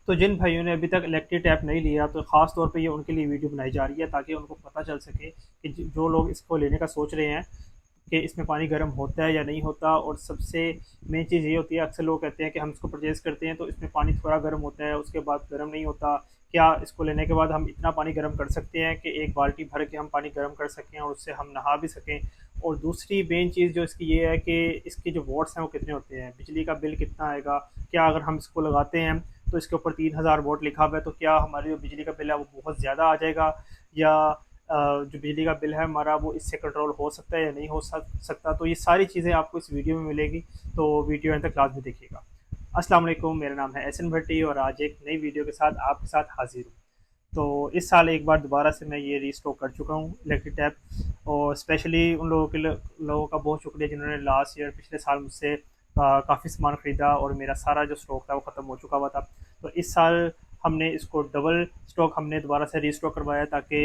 तो जिन भाइयों ने अभी तक इलेक्ट्रिक टैप नहीं लिया तो ख़ास तौर पे ये उनके लिए वीडियो बनाई जा रही है ताकि उनको पता चल सके कि जो लोग इसको लेने का सोच रहे हैं कि इसमें पानी गर्म होता है या नहीं होता। और सबसे मेन चीज़ ये होती है, अक्सर लोग कहते हैं कि हम इसको परचेज़ करते हैं तो इसमें पानी थोड़ा गर्म होता है, उसके बाद गर्म नहीं होता। क्या इसको लेने के बाद हम इतना पानी गर्म कर सकते हैं कि एक बाल्टी भर के हम पानी गर्म कर सकें और उससे हम नहा भी सकें। और दूसरी मेन चीज़ जो इसकी ये है कि इसके जो वॉट्स हैं वो कितने होते हैं, बिजली का बिल कितना आएगा। क्या अगर हम इसको लगाते हैं तो इसके ऊपर 3000 वोट लिखा हुआ है, तो क्या हमारी जो बिजली का बिल है वो बहुत ज़्यादा आ जाएगा, या जो बिजली का बिल है हमारा वो इससे कंट्रोल हो सकता है या नहीं हो सकता। तो ये सारी चीज़ें आपको इस वीडियो में मिलेगी, तो वीडियो अंत तक क्लास में देखिएगा। अस्सलाम वालेकुम, मेरा नाम है एहसन भट्टी और आज एक नई वीडियो के साथ आपके साथ हाजिर हूँ। तो इस साल एक बार दोबारा से मैं ये रीस्टॉक कर चुका हूँ इलेक्ट्रिक टैप। और स्पेशली उन लोगों के लोगों का बहुत शुक्रिया जिन्होंने लास्ट ईयर पिछले साल मुझसे काफ़ी सामान ख़रीदा और मेरा सारा जो स्टॉक था वो ख़त्म हो चुका हुआ था। तो इस साल हमने इसको डबल स्टॉक हमने दोबारा से रीस्टॉक करवाया ताकि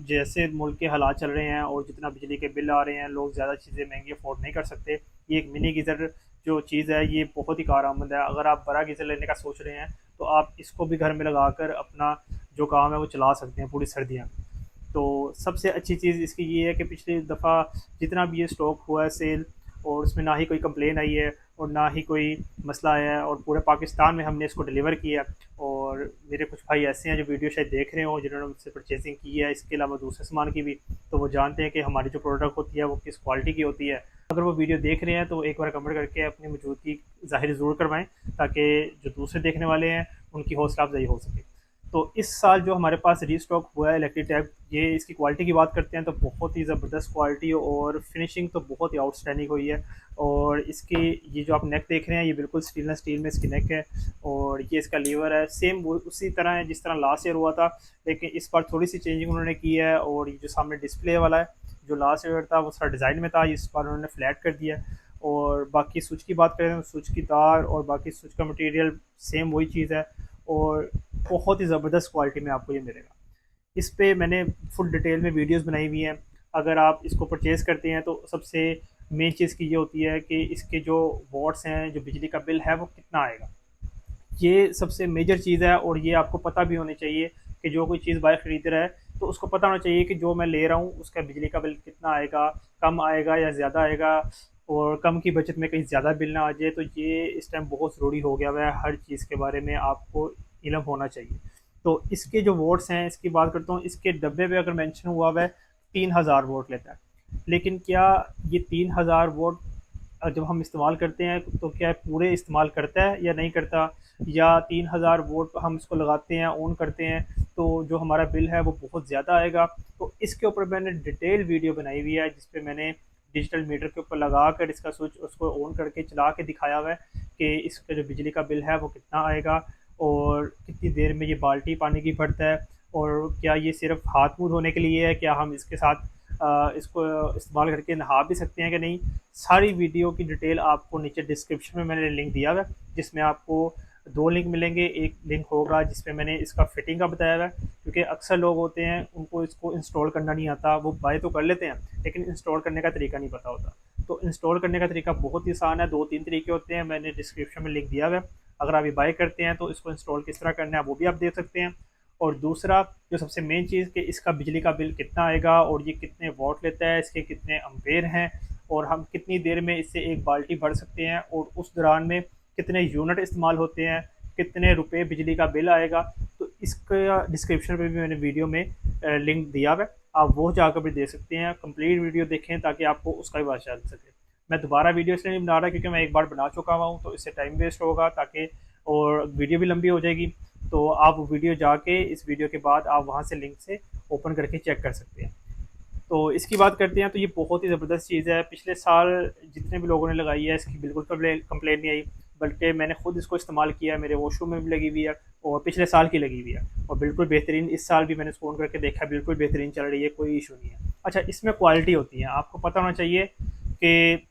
जैसे मुल्क के हालात चल रहे हैं और जितना बिजली के बिल आ रहे हैं, लोग ज़्यादा चीज़ें महंगी अफोर्ड नहीं कर सकते। ये एक मिनी गीज़र जो चीज़ है ये बहुत ही कारआमद है। अगर आप बड़ा गीज़र लेने का सोच रहे हैं तो आप इसको भी घर में लगाकर अपना जो काम है वो चला सकते हैं पूरी सर्दियाँ। तो सबसे अच्छी चीज़ इसकी ये है कि पिछली दफ़ा जितना भी ये स्टॉक हुआ है सेल, और उसमें ना ही कोई कंप्लेन आई है और ना ही कोई मसला आया है, और पूरे पाकिस्तान में हमने इसको डिलीवर किया। और मेरे कुछ भाई ऐसे हैं जो वीडियो शायद देख रहे हो जिन्होंने मुझसे परचेजिंग की है, इसके अलावा दूसरे सामान की भी, तो वो जानते हैं कि हमारी जो प्रोडक्ट होती है वो किस क्वालिटी की होती है। अगर वो वीडियो देख रहे हैं तो एक बार कमेंट करके अपनी मौजूदगी ज़ाहिर ज़रूर करवाएं ताकि जो दूसरे देखने वाले हैं उनकी हौसला अफजाई हो सके। तो इस साल जो हमारे पास रीस्टॉक हुआ है इलेक्ट्रिक टैब, ये इसकी क्वालिटी की बात करते हैं तो बहुत ही ज़बरदस्त क्वालिटी और फिनिशिंग तो बहुत ही आउटस्टैंडिंग हुई है। और इसकी ये जो आप नेक देख रहे हैं ये बिल्कुल स्टेनलेस स्टील में इसकी नेक है, और ये इसका लीवर है सेम वो उसी तरह है जिस तरह लास्ट ईयर हुआ था, लेकिन इस बार थोड़ी सी चेंजिंग उन्होंने की है। और ये जो सामने डिस्प्ले वाला है, जो लास्ट ईयर था वो सारा डिज़ाइन में था, इस बार उन्होंने फ्लैट कर दिया। और बाकी स्विच की बात करें तो स्विच की तार और बाकी स्विच का मटेरियल सेम वही चीज़ है, और बहुत ही ज़बरदस्त क्वालिटी में आपको ये मिलेगा। इस पे मैंने फुल डिटेल में वीडियोस बनाई हुई हैं। अगर आप इसको परचेज़ करते हैं तो सबसे मेन चीज़ की ये होती है कि इसके जो वॉट्स हैं, जो बिजली का बिल है वो कितना आएगा, ये सबसे मेजर चीज़ है। और ये आपको पता भी होनी चाहिए कि जो कोई चीज़ बाहर ख़रीद रहा है तो उसको पता होना चाहिए कि जो मैं ले रहा हूँ उसका बिजली का बिल कितना आएगा, कम आएगा या ज़्यादा आएगा, और कम की बचत में कहीं ज़्यादा बिल ना आ जाए। तो ये इस टाइम बहुत ज़रूरी हो गया हुआ है, हर चीज़ के बारे में आपको इल्म होना चाहिए। तो इसके जो वोट्स हैं इसकी बात करता हूँ, इसके डब्बे पे अगर मेंशन हुआ हुआ है 3000 वोट लेता है, लेकिन क्या ये 3000 वोट जब हम इस्तेमाल करते हैं तो क्या पूरे इस्तेमाल करता है या नहीं करता, या 3000 वोट हम इसको लगाते हैं ऑन करते हैं तो जो हमारा बिल है वो बहुत ज़्यादा आएगा। तो इसके ऊपर मैंने डिटेल वीडियो बनाई हुई है जिसपे मैंने डिजिटल मीटर के ऊपर लगा कर इसका स्विच उसको ऑन करके चला के दिखाया हुआ है कि इसका जो बिजली का बिल है वो कितना आएगा और कितनी देर में ये बाल्टी पानी की भरता है, और क्या ये सिर्फ हाथ मुँह धोने के लिए है, क्या हम इसके साथ इसको इस्तेमाल करके नहा भी सकते हैं कि नहीं। सारी वीडियो की डिटेल आपको नीचे डिस्क्रिप्शन में मैंने लिंक दिया हुआ है, जिसमें आपको दो लिंक मिलेंगे। एक लिंक होगा जिसपे मैंने इसका फिटिंग का बताया हुआ है, क्योंकि अक्सर लोग होते हैं उनको इसको इंस्टॉल करना नहीं आता, वो बाय तो कर लेते हैं लेकिन इंस्टॉल करने का तरीका नहीं पता होता। तो इंस्टॉल करने का तरीका बहुत ही आसान है, दो तीन तरीके होते हैं, मैंने डिस्क्रिप्शन में लिंक दिया हुआ है। अगर आप ये बाय करते हैं तो इसको इंस्टॉल किस तरह करना है वो भी आप देख सकते हैं। और दूसरा जो सबसे मेन चीज़ कि इसका बिजली का बिल कितना आएगा और ये कितने वॉट लेता है, इसके कितने अम्पेयर हैं, और हम कितनी देर में इससे एक बाल्टी भर सकते हैं, और उस दौरान में कितने यूनिट इस्तेमाल होते हैं, कितने रुपए बिजली का बिल आएगा। तो इसका डिस्क्रिप्शन पे भी मैंने वीडियो में लिंक दिया हुआ है, आप वो जाकर भी देख सकते हैं। कंप्लीट वीडियो देखें ताकि आपको उसका भी पता चल सके। मैं दोबारा वीडियो इसलिए नहीं बना रहा क्योंकि मैं एक बार बना चुका हुआ हूँ, तो इससे टाइम वेस्ट होगा ताकि, और वीडियो भी लंबी हो जाएगी। तो आप वीडियो जाके इस वीडियो के बाद आप वहाँ से लिंक से ओपन करके चेक कर सकते हैं। तो इसकी बात करते हैं तो ये बहुत ही ज़बरदस्त चीज़ है। पिछले साल जितने भी लोगों ने लगाई है इसकी बिल्कुल कंप्लेन नहीं आई, बल्कि मैंने खुद इसको इस्तेमाल किया है, मेरे वॉशरूम में भी लगी हुई है और पिछले साल की लगी हुई है, और बिल्कुल बेहतरीन। इस साल भी मैंने इसको ऑन करके देखा, बिल्कुल बेहतरीन चल रही है, कोई इशू नहीं है। अच्छा, इसमें क्वालिटी होती है, आपको पता होना चाहिए कि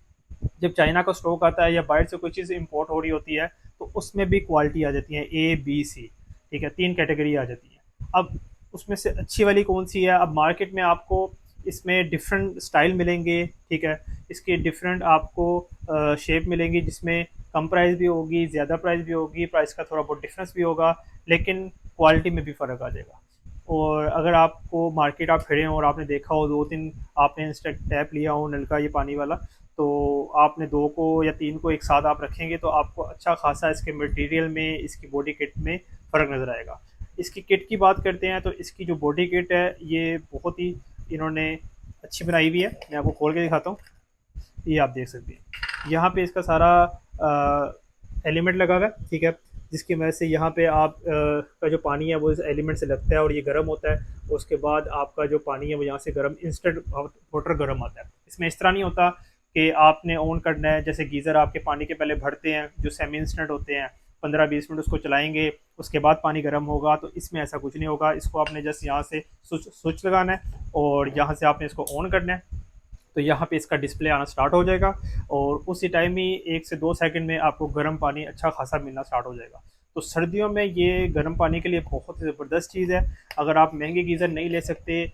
जब चाइना का स्टॉक आता है या बाहर से कोई चीज़ इंपोर्ट हो रही होती है तो उसमें भी क्वालिटी आ जाती है, ए बी सी, ठीक है, तीन कैटेगरी आ जाती है। अब उसमें से अच्छी वाली कौन सी है, अब मार्केट में आपको इसमें डिफरेंट स्टाइल मिलेंगे, ठीक है, इसके डिफरेंट आपको शेप मिलेंगी, जिसमें कम प्राइस भी होगी, ज़्यादा प्राइस भी होगी, प्राइस का थोड़ा बहुत डिफरेंस भी होगा, लेकिन क्वालिटी में भी फ़र्क आ जाएगा। और अगर आपको मार्केट आप फिरे हों और आपने देखा हो 2-3 आपने इंस्टेंट टैप लिया हो नल का ये पानी वाला, तो आपने 2 को या 3 को एक साथ आप रखेंगे तो आपको अच्छा खासा इसके मटेरियल में, इसकी बॉडी किट में फ़र्क नज़र आएगा। इसकी किट की बात करते हैं तो इसकी जो बॉडी किट है ये बहुत ही इन्होंने अच्छी बनाई हुई है। मैं आपको खोल के दिखाता हूँ, ये आप देख सकते हैं यहाँ पे इसका सारा एलिमेंट लगा हुआ है, ठीक है, जिसकी वजह से यहाँ पे आप का जो पानी है वो इस एलिमेंट से लगता है और ये गर्म होता है। उसके बाद आपका जो पानी है वो यहाँ से गर्म इंस्टेंट वाटर गर्म आता है। इसमें इस तरह नहीं होता कि आपने ऑन करना है, जैसे गीज़र आपके पानी के पहले भरते हैं जो सेमी इंस्टेंट होते हैं, 15-20 मिनट उसको चलाएंगे उसके बाद पानी गर्म होगा, तो इसमें ऐसा कुछ नहीं होगा। इसको आपने जस्ट यहाँ से स्विच लगाना है और यहाँ से आपने इसको ऑन करना है, तो यहाँ पे इसका डिस्प्ले आना स्टार्ट हो जाएगा और उसी टाइम ही 1 से 2 सेकंड में आपको गर्म पानी अच्छा खासा मिलना स्टार्ट हो जाएगा। तो सर्दियों में ये गर्म पानी के लिए बहुत ही ज़बरदस्त चीज़ है। अगर आप महंगे गीज़र नहीं ले सकते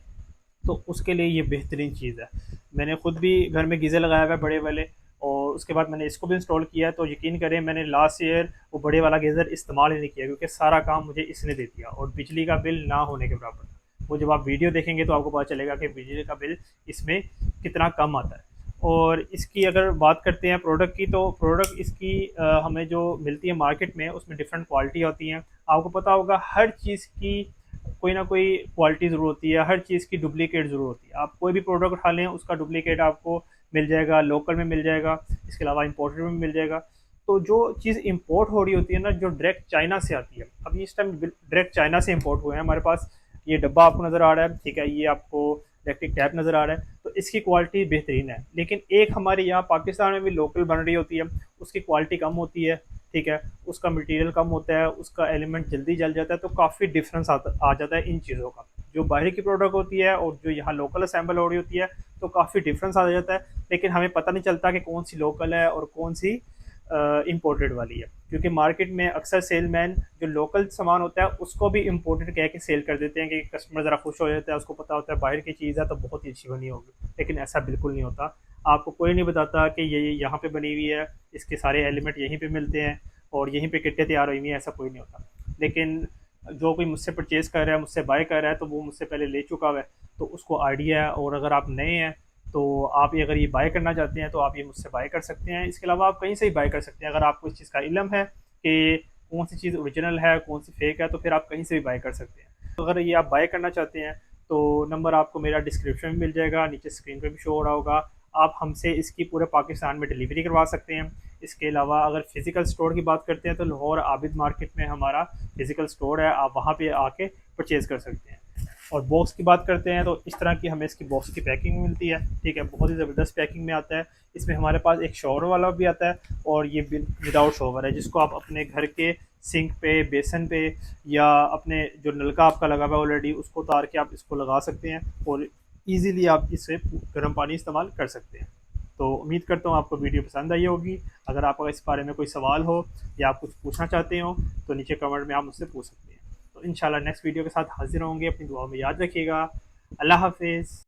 तो उसके लिए ये बेहतरीन चीज़ है। मैंने खुद भी घर में गीज़र लगाया हुआ है बड़े वाले, और उसके बाद मैंने इसको भी इंस्टॉल किया है, तो यकीन करें मैंने लास्ट ईयर वो बड़े वाला गीज़र इस्तेमाल ही नहीं किया क्योंकि सारा काम मुझे इसने दे दिया और बिजली का बिल ना होने के बराबर। वो जब आप वीडियो देखेंगे तो आपको पता चलेगा कि बिजली का बिल इसमें कितना कम आता है। और इसकी अगर बात करते हैं प्रोडक्ट की, तो प्रोडक्ट इसकी हमें जो मिलती है मार्केट में उसमें डिफरेंट क्वालिटी होती हैं। आपको पता होगा हर चीज़ की कोई ना कोई क्वालिटी ज़रूर होती है, हर चीज़ की डुप्लीकेट ज़रूर होती है। आप कोई भी प्रोडक्ट उठा लें उसका डुप्लीकेट आपको मिल जाएगा, लोकल में मिल जाएगा, इसके अलावा इम्पोर्टेड में मिल जाएगा। तो जो चीज़ इम्पोर्ट हो रही होती है ना, जो डायरेक्ट चाइना से आती है, अभी इस टाइम डायरेक्ट चाइना से इम्पोर्ट हुए हैं हमारे पास। ये डब्बा आपको नज़र आ रहा है, ठीक है, ये आपको इलेक्ट्रिक टैप नज़र आ रहा है, तो इसकी क्वालिटी बेहतरीन है। लेकिन एक हमारे यहाँ पाकिस्तान में भी लोकल बन रही होती है, उसकी क्वालिटी कम होती है, ठीक है, उसका मटेरियल कम होता है, उसका एलिमेंट जल्दी जल जाता है, तो काफ़ी डिफरेंस आ जाता है इन चीज़ों का। जो बाहर की प्रोडक्ट होती है और जो यहाँ लोकल असेंबल हो रही होती है तो काफ़ी डिफरेंस आ जाता है, लेकिन हमें पता नहीं चलता कि कौन सी लोकल है और कौन सी इम्पोर्टेड वाली है, क्योंकि मार्केट में अक्सर सेलमैन जो लोकल सामान होता है उसको भी इम्पोर्टेड कह के सेल कर देते हैं कि कस्टमर ज़रा खुश हो जाता है, उसको पता होता है बाहर की चीज़ है तो बहुत ही अच्छी बनी होगी, लेकिन ऐसा बिल्कुल नहीं होता। आपको कोई नहीं बताता कि ये यहाँ पे बनी हुई है, इसके सारे एलिमेंट यहीं पे मिलते हैं और यहीं पे किटें तैयार हुई हैं, ऐसा कोई नहीं होता। लेकिन जो कोई मुझसे परचेज़ कर रहा है, मुझसे बाय कर रहा है, तो वो मुझसे पहले ले चुका हुआ है, तो उसको आइडिया है। और अगर आप नए हैं तो आप ये अगर ये बाय करना चाहते हैं तो आप ये मुझसे बाय कर सकते हैं। इसके अलावा आप कहीं से ही बाय कर सकते हैं। अगर आपको इस चीज़ का इल्म है कि कौन सी चीज़ ओरिजिनल है कौन सी फेक है, तो फिर आप कहीं से भी बाय कर सकते हैं। तो अगर ये आप बाय करना चाहते हैं तो नंबर आपको मेरा डिस्क्रिप्शन में मिल जाएगा, नीचे स्क्रीन पर भी शो हो रहा होगा। आप हमसे इसकी पूरे पाकिस्तान में डिलीवरी करवा सकते हैं। इसके अलावा अगर फिज़िकल स्टोर की बात करते हैं तो लाहौर आबिद मार्केट में हमारा फिज़िकल स्टोर है, आप वहाँ पे आके परचेज़ कर सकते हैं। और बॉक्स की बात करते हैं तो इस तरह की हमें इसकी बॉक्स की पैकिंग मिलती है, ठीक है, बहुत ही ज़बरदस्त पैकिंग में आता है। इसमें हमारे पास एक शॉवर वाला भी आता है और ये विदाउट शॉवर है, जिसको आप अपने घर के सिंक पे, बेसन पे, या अपने जो नलका आपका लगा हुआ है ऑलरेडी उसको उतार के आप इसको लगा सकते हैं और ईज़िली आप इससे गर्म पानी इस्तेमाल कर सकते हैं। तो उम्मीद करता हूँ आपको वीडियो पसंद आई होगी। अगर आपका इस बारे में कोई सवाल हो या आप कुछ पूछना चाहते हो तो नीचे कमेंट में आप मुझसे पूछ सकते हैं। तो इंशाल्लाह नेक्स्ट वीडियो के साथ हाजिर होंगे। अपनी दुआ में याद रखिएगा। अल्लाह हाफिज़।